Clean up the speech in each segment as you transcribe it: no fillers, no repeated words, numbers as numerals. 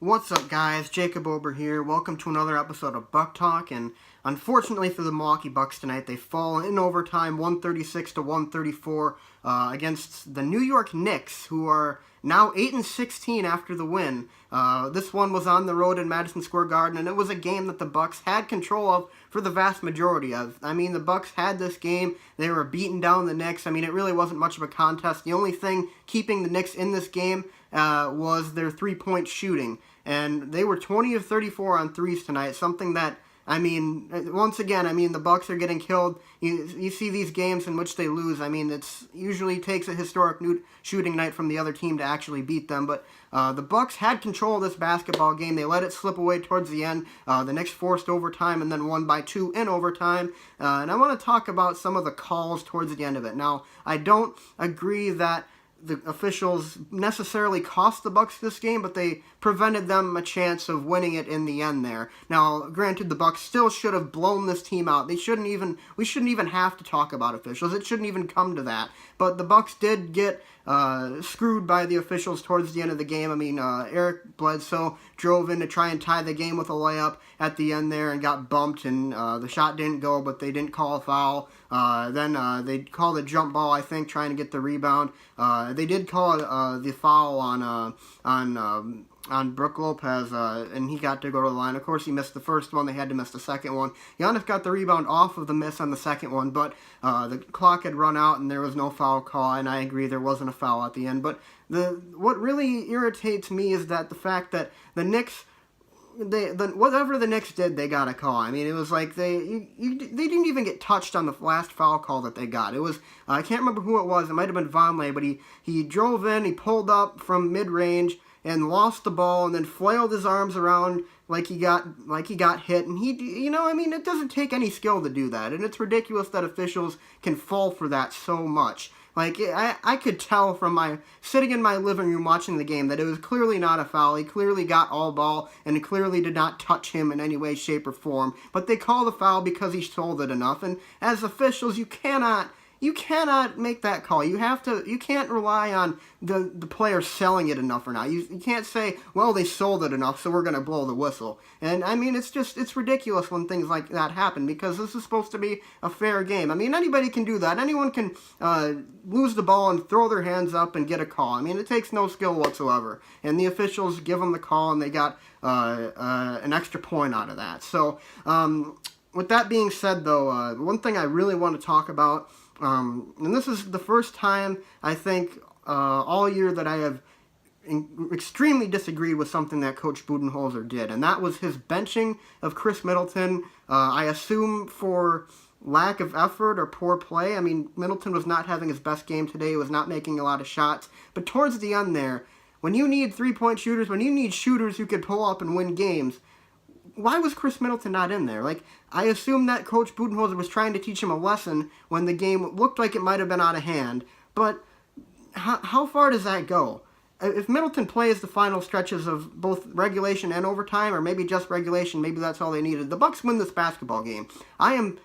What's up, guys? Jacob Ober here. Welcome to another episode of BuckTalk. And unfortunately for the Milwaukee Bucks tonight, they fall in overtime 136 to 134 against the New York Knicks, who are now 8-16 after the win. This one was on the road in Madison Square Garden, and it was a game that the Bucks had control of for the vast majority of. I mean, the Bucks had this game. They were beating down the Knicks. I mean, it really wasn't much of a contest. The only thing keeping the Knicks in this game was their three-point shooting. And they were 20 of 34 on threes tonight, something that, I mean, once again, I mean, the Bucks are getting killed. You see these games in which they lose. I mean, it's usually takes a historic shooting night from the other team to actually beat them. But the Bucks had control of this basketball game. They let it slip away towards the end. The Knicks forced overtime and then won by 2 in overtime. And I want to talk about some of the calls towards the end of it. Now, I don't agree that the officials necessarily cost the Bucks this game, but they prevented them a chance of winning it in the end there. Now, granted, the Bucks still should have blown this team out. We shouldn't even have to talk about officials. It shouldn't even come to that. But the Bucks did get screwed by the officials towards the end of the game. I mean, Eric Bledsoe drove in to try and tie the game with a layup at the end there and got bumped, and the shot didn't go, but they didn't call a foul. Then they called a jump ball, I think, trying to get the rebound. They did call the foul on Brook Lopez, and he got to go to the line. Of course, he missed the first one. They had to miss the second one. Giannis got the rebound off of the miss on the second one, but the clock had run out, and there was no foul call, and I agree there wasn't a foul at the end. But what really irritates me is that the fact that the Knicks, whatever the Knicks did, they got a call. I mean, it was like they didn't even get touched on the last foul call that they got. It was, I can't remember who it was. It might have been Vonleh, but he drove in, he pulled up from mid-range, and lost the ball, and then flailed his arms around like he got hit. And I mean, it doesn't take any skill to do that, and it's ridiculous that officials can fall for that so much. Like, I could tell from sitting in my living room watching the game that it was clearly not a foul. He clearly got all ball, and it clearly did not touch him in any way, shape, or form. But they call the foul because he sold it enough, and as officials, you cannot make that call. You can't rely on the player selling it enough or not. You can't say, well, they sold it enough, so we're going to blow the whistle. And, I mean, it's ridiculous when things like that happen, because this is supposed to be a fair game. I mean, anybody can do that. Anyone can lose the ball and throw their hands up and get a call. I mean, it takes no skill whatsoever. And the officials give them the call, and they got an extra point out of that. So, with that being said, though, one thing I really want to talk about, and this is the first time, I think, all year that I have extremely disagreed with something that Coach Budenholzer did, and that was his benching of Chris Middleton. I assume for lack of effort or poor play. I mean, Middleton was not having his best game today. He was not making a lot of shots. But towards the end there, when you need three-point shooters, when you need shooters who could pull up and win games, why was Chris Middleton not in there? Like, I assume that Coach Budenholzer was trying to teach him a lesson when the game looked like it might have been out of hand. But how far does that go? If Middleton plays the final stretches of both regulation and overtime, or maybe just regulation, maybe that's all they needed, the Bucks win this basketball game. I am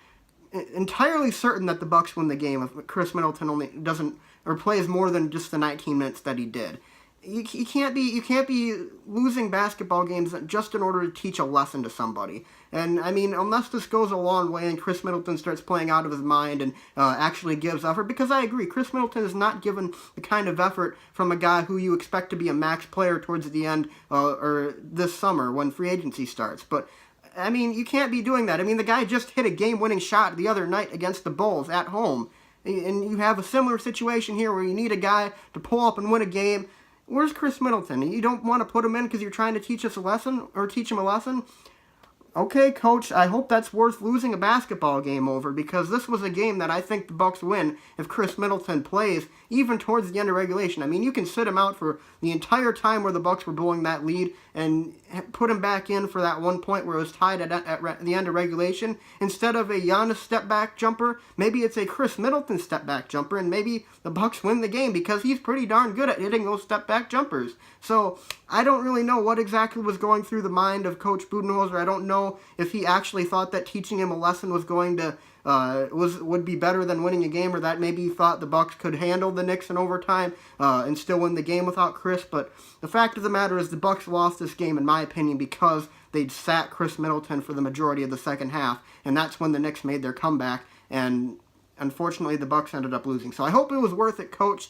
entirely certain that the Bucks win the game if Chris Middleton only doesn't or plays more than just the 19 minutes that he did. You can't be losing basketball games just in order to teach a lesson to somebody. And, I mean, unless this goes a long way and Chris Middleton starts playing out of his mind and actually gives effort, because I agree, Chris Middleton is not given the kind of effort from a guy who you expect to be a max player towards the end or this summer when free agency starts. But, I mean, you can't be doing that. I mean, the guy just hit a game-winning shot the other night against the Bulls at home. And you have a similar situation here where you need a guy to pull up and win a game. Where's Chris Middleton? You don't want to put him in because you're trying to teach us a lesson or teach him a lesson? Okay, Coach, I hope that's worth losing a basketball game over, because this was a game that I think the Bucks win if Chris Middleton plays, even towards the end of regulation. I mean, you can sit him out for the entire time where the Bucks were blowing that lead and put him back in for that one point where it was tied at the end of regulation. Instead of a Giannis step-back jumper, maybe it's a Chris Middleton step-back jumper, and maybe the Bucks win the game because he's pretty darn good at hitting those step-back jumpers. So, I don't really know what exactly was going through the mind of Coach Budenholzer. I don't know know if he actually thought that teaching him a lesson was going to would be better than winning a game, or that maybe he thought the Bucks could handle the Knicks in overtime and still win the game without Chris. But the fact of the matter is the Bucks lost this game, in my opinion, because they'd sat Chris Middleton for the majority of the second half, and that's when the Knicks made their comeback, and unfortunately the Bucks ended up losing. So I hope it was worth it, Coach.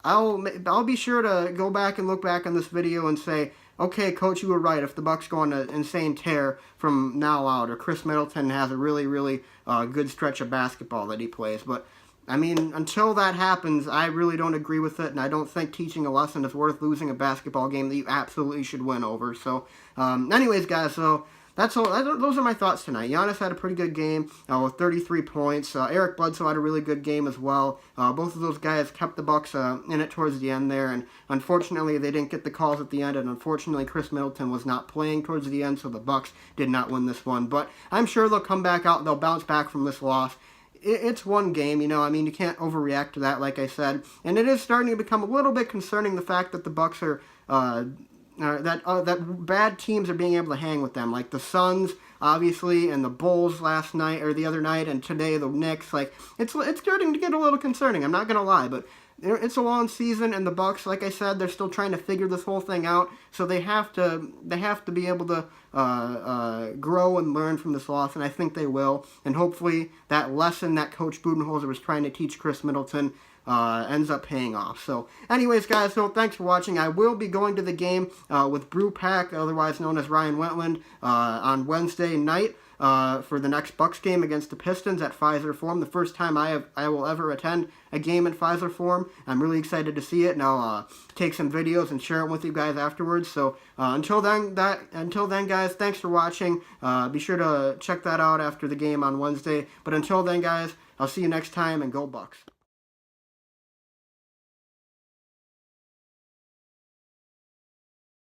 I'll be sure to go back and look back on this video and say, okay, Coach, you were right. If the Bucks go on an insane tear from now out, or Chris Middleton has a really, really good stretch of basketball that he plays. But, I mean, until that happens, I really don't agree with it, and I don't think teaching a lesson is worth losing a basketball game that you absolutely should win over. So, anyways, guys, so that's all. Those are my thoughts tonight. Giannis had a pretty good game with 33 points. Eric Bledsoe had a really good game as well. Both of those guys kept the Bucks in it towards the end there, and unfortunately they didn't get the calls at the end, and unfortunately Chris Middleton was not playing towards the end, so the Bucks did not win this one. But I'm sure they'll come back out. They'll bounce back from this loss. It's one game, you know. I mean, you can't overreact to that, like I said. And it is starting to become a little bit concerning, the fact that the Bucks are that bad teams are being able to hang with them, like the Suns, obviously, and the Bulls last night or the other night, and today the Knicks. Like it's starting to get a little concerning. I'm not gonna lie, but it's a long season, and the Bucks, like I said, they're still trying to figure this whole thing out. So they have to be able to grow and learn from this loss, and I think they will. And hopefully that lesson that Coach Budenholzer was trying to teach Chris Middleton ends up paying off. So, anyways, guys, so thanks for watching. I will be going to the game with Brew Pack, otherwise known as Ryan Wentland, on Wednesday night for the next Bucks game against the Pistons at Pfizer Forum. The first time I will ever attend a game in Pfizer Forum. I'm really excited to see it, and I'll take some videos and share it with you guys afterwards. So until then, guys, thanks for watching. Be sure to check that out after the game on Wednesday. But until then, guys, I'll see you next time, and go Bucks.